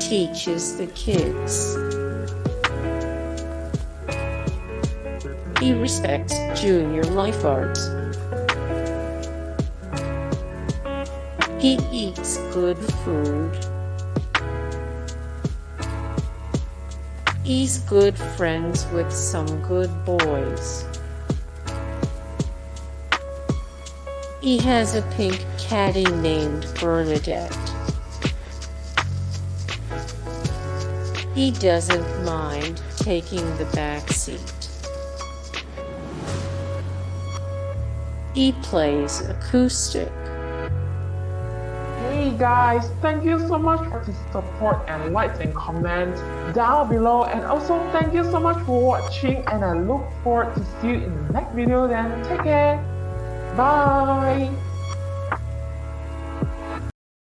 teaches the kids. He respects junior lifeguards. He eats good food. He's good friends with some good boys. He has a pink caddy named Bernadette. He doesn't mind taking the back seat. He plays acoustic. Hey guys, thank you so much for the support and likes and comments down below, and also thank you so much for watching, and I look forward to see you in the next video. Then take care, bye.